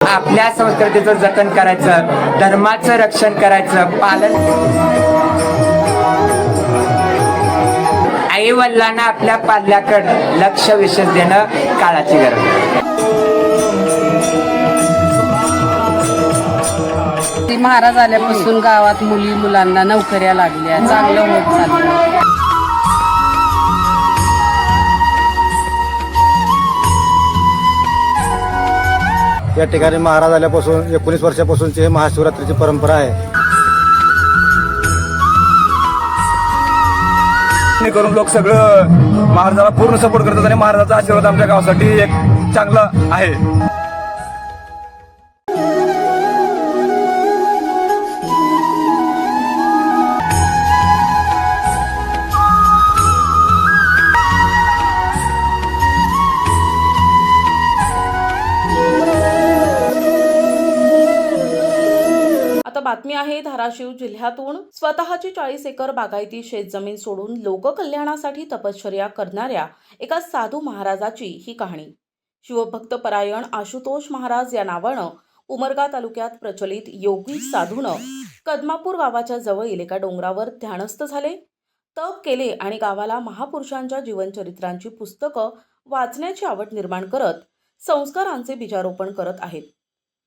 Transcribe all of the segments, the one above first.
आपल्या संस्कृतीचं जतन करायचं, धर्माचं रक्षण करायचं, पालन. आई वडिलांना आपल्या पाल्याकडे लक्ष विशेष देणं काळाची गरज आहे. महाराज आल्यापासून गावात मुली मुलांना नोकऱ्या लागल्या, चांगलं होत चाललं. या ठिकाणी महाराज आल्यापासून 19 वर्षापासूनची ही महाशिवरात्रीची परंपरा आहे. करून लोक सगळं महाराजाला पूर्ण सपोर्ट करतात आणि महाराजाचा आशीर्वाद आमच्या गावासाठी एक चांगला आहे. बातमी आहे धाराशिव जिल्ह्यातून स्वतःची 40 एकर बागायती शेतजमीन सोडून लोककल्याणासाठी तपश्चर्या करणाऱ्या एका साधू महाराजाची ही कहाणी. शिवभक्त परायण आशुतोष महाराज या नावानं उमरगा तालुक्यात प्रचलित योगी साधूनं कदमापूर गावाच्या जवळील एका डोंगरावर ध्यानस्थ झाले, तप केले आणि गावाला महापुरुषांच्या जीवनचरित्रांची पुस्तकं वाचण्याची आवड निर्माण करत संस्कारांचे बीजारोपण करत आहेत.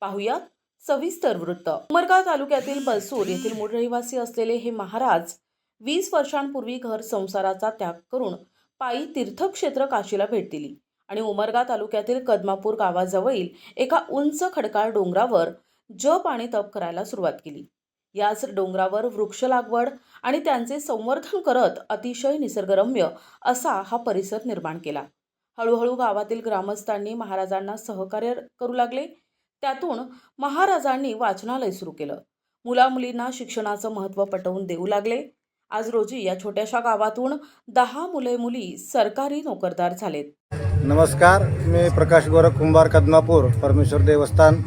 पाहुयात सविस्तर वृत्त. उमरगा तालुक्यातील बलसूर येथील मूळ रहिवासी असलेले हे महाराज 20 वर्षांपूर्वी घर संसाराचा त्याग करून पायी तीर्थक्षेत्र काशीला भेट दिली आणि उमरगा तालुक्यातील कदमापूर गावाजवळील एका उंच खडकाळ डोंगरावर जप आणि तप करायला सुरुवात केली. याच डोंगरावर वृक्ष लागवड आणि त्यांचे संवर्धन करत अतिशय निसर्गरम्य असा हा परिसर निर्माण केला. हळूहळू गावातील ग्रामस्थांनी महाराजांना सहकार्य करू लागले. त्यातून महाराजांनी वाचनालय सुरू केलं. मुलामुलींना शिक्षणाचं महत्त्व पटवून देऊ लागले. आज रोजी या छोट्याशा गावातून 10 मुले-मुली सरकारी नोकरदार झालेत. नमस्कार, मी प्रकाश गोरख कुंभार, कदमापूर परमेश्वर देवस्थान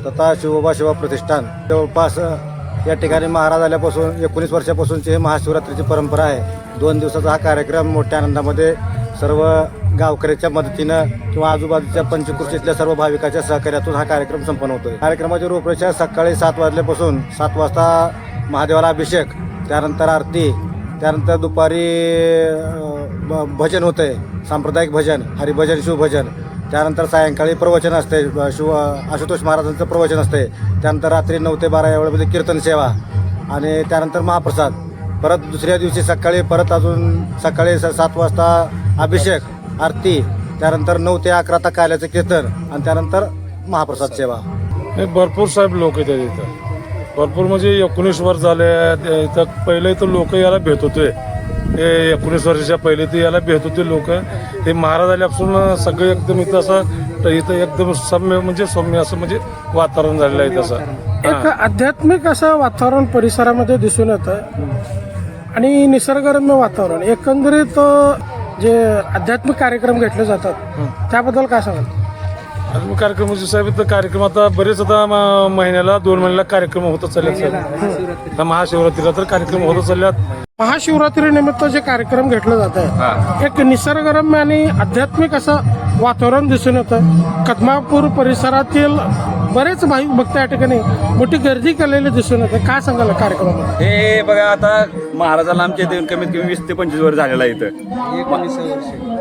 तथा शिवोबा शिवा प्रतिष्ठान. जवळपास या ठिकाणी महाराज आल्यापासून 19 वर्षापासूनची ही महाशिवरात्रीची परंपरा आहे. 2 दिवसाचा हा कार्यक्रम मोठ्या आनंदामध्ये सर्व गावकऱ्याच्या मदतीनं किंवा आजूबाजूच्या पंचकृषीतल्या सर्व भाविकाच्या सहकार्यातून हा कार्यक्रम संपन्न होतोय. कार्यक्रमाची रूपरेषा सकाळी 7 वाजल्यापासून 7 वाजता महादेवाला अभिषेक, त्यानंतर आरती, त्यानंतर दुपारी भजन होतंय, सांप्रदायिक भजन, हरिभजन, शिवभजन. त्यानंतर सायंकाळी प्रवचन असते, आशुतोष महाराजांचं प्रवचन असते. त्यानंतर रात्री 9 ते 12 या वेळेमध्ये कीर्तन सेवा आणि त्यानंतर महाप्रसाद. परत दुसऱ्या दिवशी सकाळी परत अजून सकाळी 7 वाजता अभिषेक, आरती, त्यानंतर 9 ते 11 तक आल्याचं कीर्तन आणि त्यानंतर महाप्रसाद सेवा. भरपूर साहेब लोक येतात इथं. भरपूर म्हणजे 19 वर्ष झाले इथं. पहिले तर लोक याला भेट होते. 19 वर्षाच्या पहिले ते याला भेट होते लोक. ते महाराज आल्यापासून सगळे एकदम इथं असं इथं एकदम सौम्य असं म्हणजे वातावरण झालेलं आहे. तसं एक आध्यात्मिक असं वातावरण परिसरामध्ये दिसून येतं आणि निसर्गरम्य वातावरण. एकंदरीत जे आध्यात्मिक कार्यक्रम घेतले जातात त्याबद्दल काय सांगाल? आध्यात्मिक कार्यक्रम म्हणजे साहेब इथं कार्यक्रम आता बरेच आता महिन्याला 2 महिन्याला कार्यक्रम होतच चालल्यात. महाशिवरात्रीला तर कार्यक्रम होतच चालल्यात. महाशिवरात्री निमित्त जे कार्यक्रम घेतले जात आहे, एक निसर्गरम्य आणि आध्यात्मिक असं वातावरण दिसून येतं. कदमापूर परिसरातील बरेच भाविक भक्त या ठिकाणी मोठी गर्दी केलेली दिसून येते. काय सांगाल कार्यक्रमामध्ये? हे बघा, आता महाराजाला आमच्या इथे कमीत कमी 20 ते 25 वर्ष झालेला आहे. इथं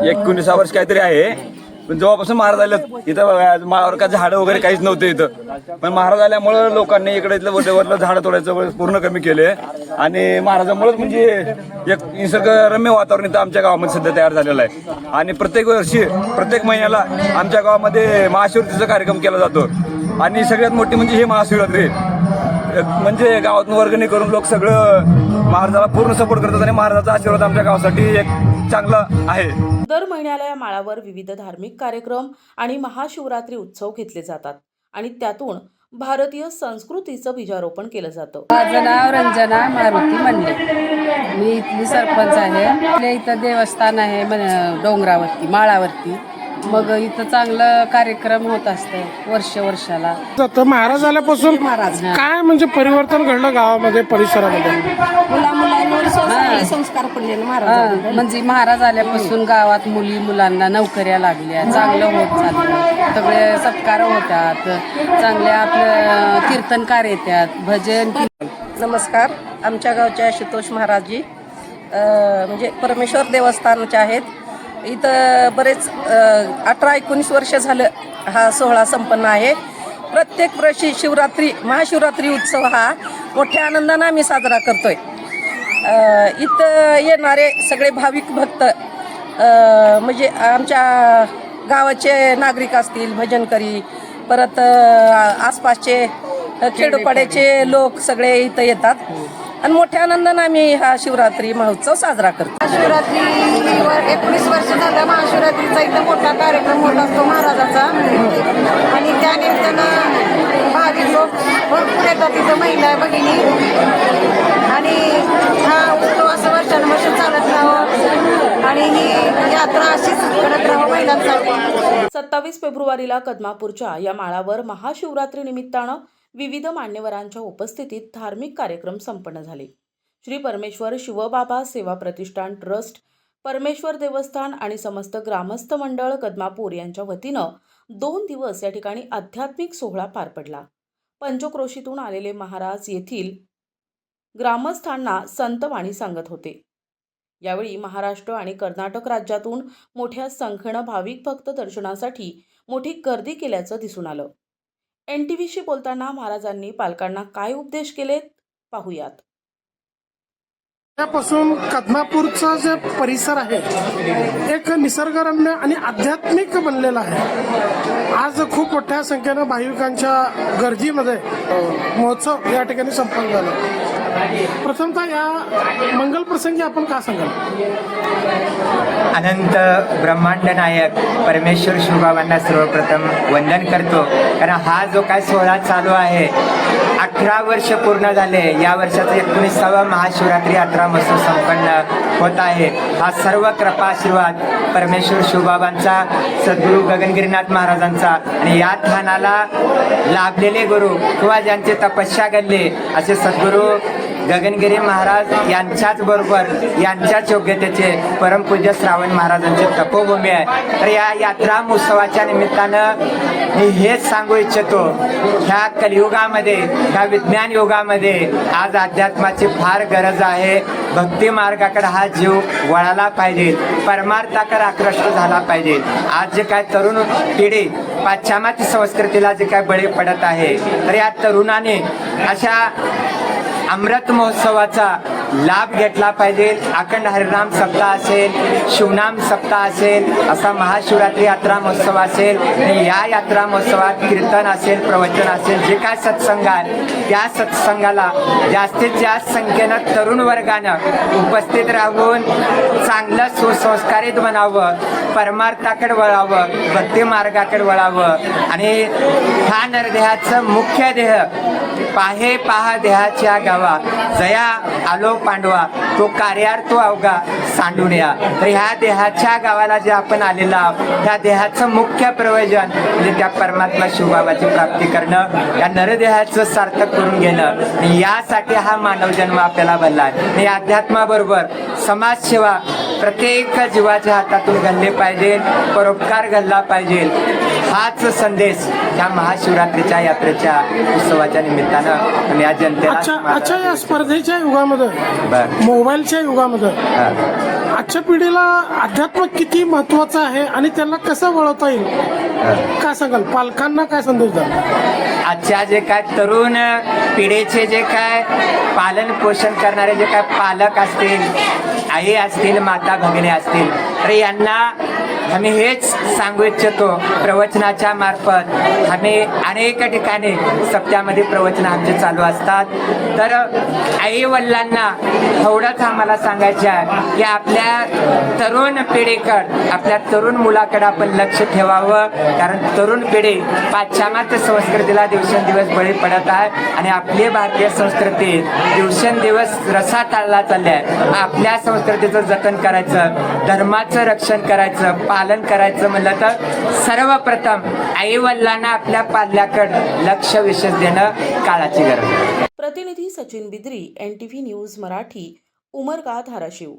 19 वर्ष काहीतरी आहे. पण जेव्हापासून महाराज आले इथं बघा, का झाडं वगैरे काहीच नव्हते इथं. पण महाराज आल्यामुळे लोकांनी इकडे इथलं वरलं झाडं तोडायचं पूर्ण कमी केले आणि महाराजांमुळेच म्हणजे एक निसर्गरम्य वातावरण इथं आमच्या गावामध्ये सध्या तयार झालेलं आहे. आणि प्रत्येक वर्षी प्रत्येक महिन्याला आमच्या गावामध्ये महाशिवरात्रीचा कार्यक्रम केला जातो. आणि सगळ्यात मोठी म्हणजे ही महाशिवरात्री म्हणजे गावातून वर्गणी करून लोक सगळं महाराजाला पूर्ण सपोर्ट करतात आणि महाराजाचा आशीर्वाद आमच्या गावासाठी एक चांगला आहे. दर महिन्याला या माळावर विविध धार्मिक कार्यक्रम आणि महाशिवरात्री उत्सव घेतले जातात आणि त्यातून भारतीय संस्कृतीचं बीजारोपण केलं जातं. माझं नाव रंजना मारुती मंडे. मी इथली सरपंच आहे. आपल्या इथं देवस्थान आहे डोंगरावरती, माळावरती. मग इथं चांगलं कार्यक्रम होत असतं वर्षाला. तर महाराज आल्यापासून काय म्हणजे परिवर्तन घडलं गावामध्ये, परिसरामध्ये? संस्कार पडले म्हणजे महाराज आल्यापासून गावात मुलांना नोकऱ्या लागल्या, चांगलं होत चाललं, सगळे सत्कार होतात, चांगले आपलं कीर्तनकार येतात, भजन. नमस्कार. आमच्या गावचे आशुतोष महाराजजी म्हणजे परमेश्वर देवस्थानचे आहेत. इथं बरेच 18-19 वर्ष झालं हा सोहळा संपन्न आहे. प्रत्येक वर्षी शिवरात्री, महाशिवरात्री उत्सव हा मोठ्या आनंदानं आम्ही साजरा करतोय. इथं येणारे सगळे भाविक भक्त म्हणजे आमच्या गावाचे नागरिक असतील, भजनकरी, परत आसपासचे खेडोपाड्याचे लोक सगळे इथं येतात आणि मोठ्या आनंदानं आम्ही हा शिवरात्री महोत्सव साजरा करतो. महाशिवरात्रीवर 19 वर्ष झालं महाशिवरात्रीचा इथं मोठा कार्यक्रम होत असतो महाराजाचा आणि त्यानिमित्तानं भाविक लोक भरपूर येतात. इथं महिला भगिनी आणि हा उत्सव असं वर्षानुवर्ष चालत राहावं आणि ही यात्रा अशीच करत राहावं महिलांसाठी. 27 फेब्रुवारीला कदमापूरच्या या माळावर महाशिवरात्री निमित्तानं विविध मान्यवरांच्या उपस्थितीत धार्मिक कार्यक्रम संपन्न झाले. श्री परमेश्वर शिवबाबा सेवा प्रतिष्ठान ट्रस्ट, परमेश्वर देवस्थान आणि समस्त ग्रामस्थ मंडळ कदमापूर यांच्या वतीनं 2 दिवस या ठिकाणी आध्यात्मिक सोहळा पार पडला. पंचक्रोशीतून आलेले महाराज येथील ग्रामस्थांना संतवाणी सांगत होते. यावेळी महाराष्ट्र आणि कर्नाटक राज्यातून मोठ्या संख्येनं भाविक भक्त दर्शनासाठी मोठी गर्दी केल्याचं दिसून आलं. NTVशी बोलताना महाराजांनी पालकांना काय उपदेश केलेत पाहूयात. त्यापासून कदमापूरचा जे परिसर आहे एक निसर्गरम्य आणि आध्यात्मिक बनलेला आहे. आज खूप मोठ्या संख्येनं भाविकांच्या गर्दीमध्ये महोत्सव या ठिकाणी संपन्न झाला. प्रथमतः या मंगल प्रसंगी आपण काय सांगाल? अनंत ब्रह्मांड नायक परमेश्वर शिवबाबांना सर्वप्रथम वंदन करतो. कारण हा जो काय सोहळा चालू आहे 18 वर्ष पूर्ण झाले. या वर्षाचा 19वा महाशिवरात्री यात्रा महोत्सव संपन्न होत आहे. हा सर्व कृपा आशीर्वाद परमेश्वर शिवबाबांचा, सद्गुरू गगनगिरीनाथ महाराजांचा आणि या ठाणाला लाभलेले गुरु किंवा ज्यांचे तपस्या घडले असे सद्गुरू गगनगिरी महाराज यांच्याच बरोबर यांच्याच योग्यतेचे परमपूज्य श्रावण महाराजांचे तपोभूमी आहे. तर या यात्रा महोत्सवाच्या निमित्तानं मी हेच सांगू इच्छितो, ह्या कलियुगामध्ये, ह्या विज्ञान युगामध्ये आज अध्यात्माची फार गरज आहे. भक्ती मार्गाकडे हा जीव वळाला पाहिजे, परमार्थाकडे आकृष्ट झाला पाहिजे. आज जे काय तरुण पिढी पाश्चिमात्य संस्कृतीला जे काय बळी पडत आहे, तर या तरुणाने अशा अमृत महोत्सवाचा लाभ घेतला पाहिजे. अखंड हरिनाम सप्ताह असेल, शिवनाम सप्ताह असेल, असा महाशिवरात्री यात्रा महोत्सव असेल आणि या यात्रा महोत्सवात कीर्तन असेल, प्रवचन असेल, जे काय सत्संग आहे त्या सत्संगाला जास्तीत जास्त संख्येनं तरुण वर्गानं उपस्थित राहून चांगलं सुसंस्कारित बनावं, परमार्थाकडे वळावं, भक्ती मार्गाकडे वळावं आणि हा नरदेहाचं मुख्य देह पाहे पहा देहाच्या गावा जया आलो पांडवा, तो कार्यार्थ अवघा सांडून या. तर ह्या देहाच्या गावाला जे आपण आलेलो आहोत त्या देहाचं मुख्य प्रयोजन म्हणजे त्या परमात्मा शिवबाबाची प्राप्ती करणं, या नरदेहाचं सार्थक करून घेणं. यासाठी हा मानव जन्म आपल्याला बनला आहे. या अध्यात्माबरोबर समाजसेवा प्रत्येक जीवाच्या हातातून घडले पाहिजे, परोपकार घडला पाहिजे. हाच संदेश या महाशिवरात्रीच्या यात्रेच्या उत्सवाच्या निमित्तानं आणि या जनतेला. अच्छा या स्पर्धेच्या युगामध्ये, मोबाईलच्या युगामध्ये आजच्या पिढीला अध्यात्म किती महत्वाचं आहे आणि त्यांना कसं वळवता येईल काय सांगाल? पालकांना काय संदेश द्याल? आजच्या जे काय तरुण पिढीचे जे काय पालन पोषण करणारे जे काय पालक असतील, आई असतील, माता भगिनी असतील, तर यांना आम्ही हेच सांगू इच्छितो. प्रवचनाच्या मार्फत आम्ही अनेक ठिकाणी सप्त्यामध्ये प्रवचन आमचे चालू असतात. तर आई वडिलांना एवढंच आम्हाला सांगायचं आहे की आपल्या तरुण पिढीकडे, आपल्या तरुण मुलाकडे आपण लक्ष ठेवावं. कारण तरुण पिढी पाश्चिमात्य संस्कृतीला दिवसेंदिवस बळी पडत आहे आणि आपली भारतीय संस्कृती दिवसेंदिवस रसातळला चालली आहे. आपल्या संस्कृतीचं जतन करायचं, धर्माचं रक्षण करायचं, पालन करायचं म्हणलं तर सर्वप्रथम आईवडिलांना आपल्या पाल्याकडं लक्ष विशेष देणं काळाची गरज आहे. प्रतिनिधी सचिन बिद्री, NTV न्यूज मराठी, उमरगा, धाराशिव.